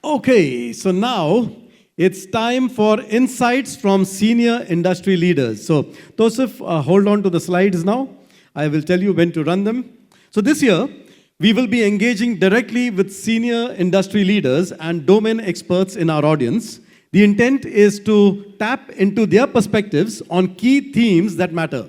Okay, so now it's time for insights from senior industry leaders. So, Tosif, hold on to the slides now. I will tell you when to run them. So this year, we will be engaging directly with senior industry leaders and domain experts in our audience. The intent is to tap into their perspectives on key themes that matter.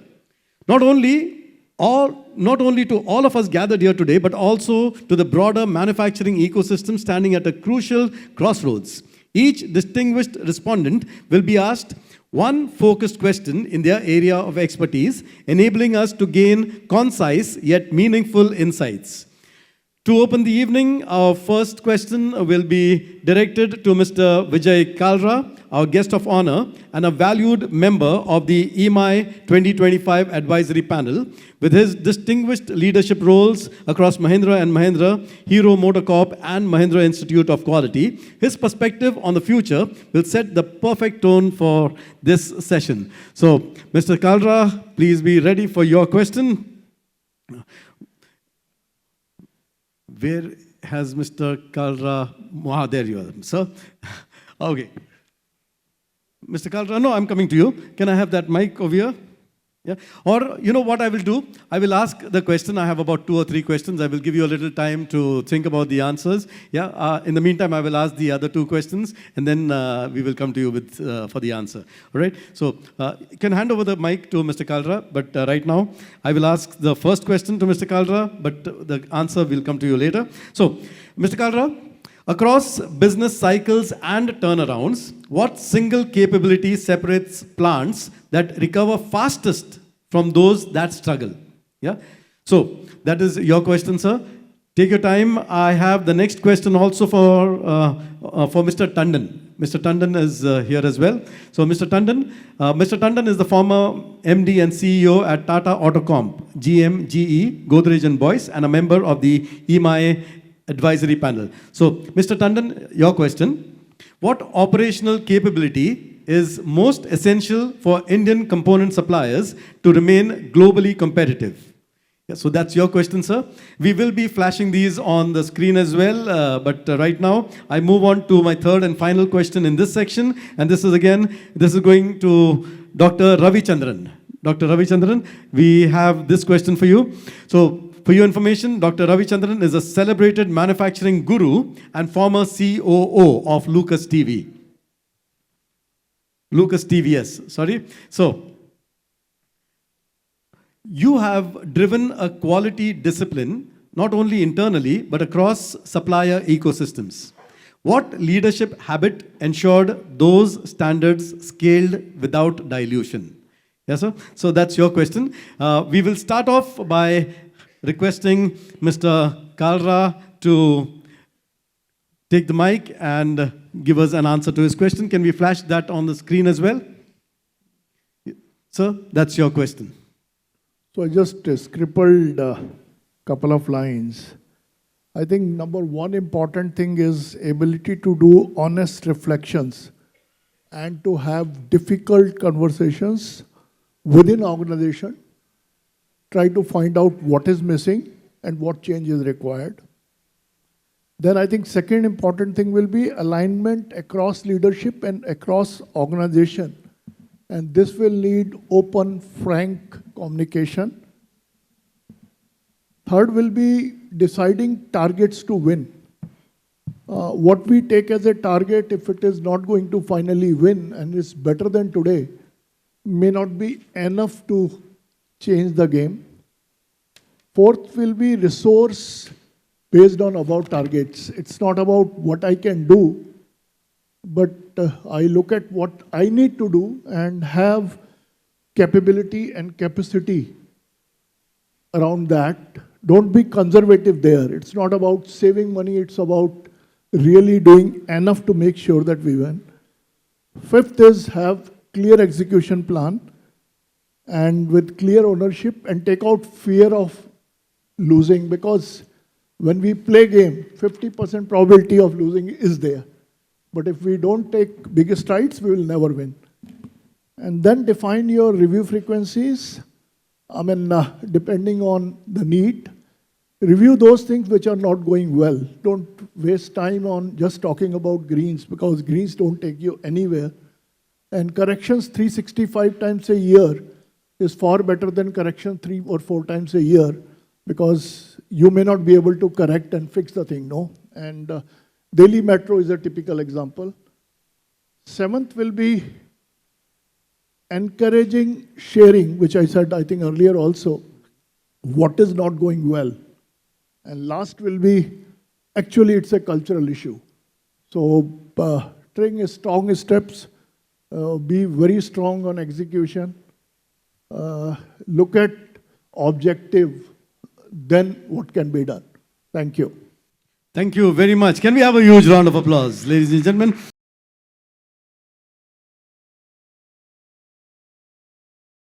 Not only to all of us gathered here today, but also to the broader manufacturing ecosystem standing at a crucial crossroads. Each distinguished respondent will be asked one focused question in their area of expertise, enabling us to gain concise yet meaningful insights. To open the evening, our first question will be directed to Mr. Vijay Kalra, our guest of honor and a valued member of the IMexI 2025 advisory panel. With his distinguished leadership roles across Mahindra & Mahindra, Hero MotoCorp and Mahindra Institute of Quality, his perspective on the future will set the perfect tone for this session. So, Mr. Kalra, please be ready for your question. Where has Mr. Kalra? There you are, sir. Okay. Mr. Kalra, no, I'm coming to you. Can I have that mic over here? Yeah. Or, you know what I will do? I will ask the question. I have about 2 or 3 questions. I will give you a little time to think about the answers. Yeah. In the meantime, I will ask the other 2 questions, and then we will come to you with for the answer. All right. So, you can hand over the mic to Mr. Kalra, but right now, I will ask the first question to Mr. Kalra, but the answer will come to you later. So, Mr. Kalra, across business cycles and turnarounds, what single capability separates plants that recover fastest from those that struggle? Yeah. So that is your question, sir. Take your time. I have the next question also for Mr. Tandon. Mr. Tandon is here as well. So Mr. Tandon is the former MD and CEO at Tata Autocomp, GM, GE, Godrej and Boyce, and a member of the IMexI advisory panel. So, Mr. Tandon, your question. What operational capability is most essential for Indian component suppliers to remain globally competitive? Yeah, so that's your question, sir. We will be flashing these on the screen as well, but right now, I move on to my third and final question in this section, and this is going to Dr. Ravichandran. Dr. Ravichandran, we have this question for you. So, for your information, Dr. Ravichandran is a celebrated manufacturing guru and former COO of Lucas TV. Lucas TVS, sorry. So, you have driven a quality discipline, not only internally, but across supplier ecosystems. What leadership habit ensured those standards scaled without dilution? Yes, sir? So that's your question. We will start off by requesting Mr. Kalra to take the mic and give us an answer to his question. Can we flash that on the screen as well? Sir, that's your question. So I just scribbled a couple of lines. I think number one important thing is ability to do honest reflections and to have difficult conversations within organization. Try to find out what is missing and what change is required. Then I think second important thing will be alignment across leadership and across organization. And this will need open, frank communication. Third will be deciding targets to win. What we take as a target, if it is not going to finally win and is better than today, may not be enough to change the game. Fourth will be resource based on about targets. It's not about what I can do, but I look at what I need to do and have capability and capacity around that. Don't be conservative there. It's not about saving money, it's about really doing enough to make sure that we win. Fifth is have clear execution plan and with clear ownership and take out fear of losing, because when we play game, 50% probability of losing is there. But if we don't take big strides, we will never win. And then define your review frequencies. Depending on the need. Review those things which are not going well. Don't waste time on just talking about greens, because greens don't take you anywhere. And corrections 365 times a year is far better than correction 3 or 4 times a year, because you may not be able to correct and fix the thing, no? And Delhi Metro is a typical example. 7th will be encouraging sharing, which I said, I think, earlier also, what is not going well. And last will be, actually, it's a cultural issue. So, taking strong steps, be very strong on execution, look at objective, then what can be done. Thank you. Thank you very much. Can we have a huge round of applause, ladies and gentlemen?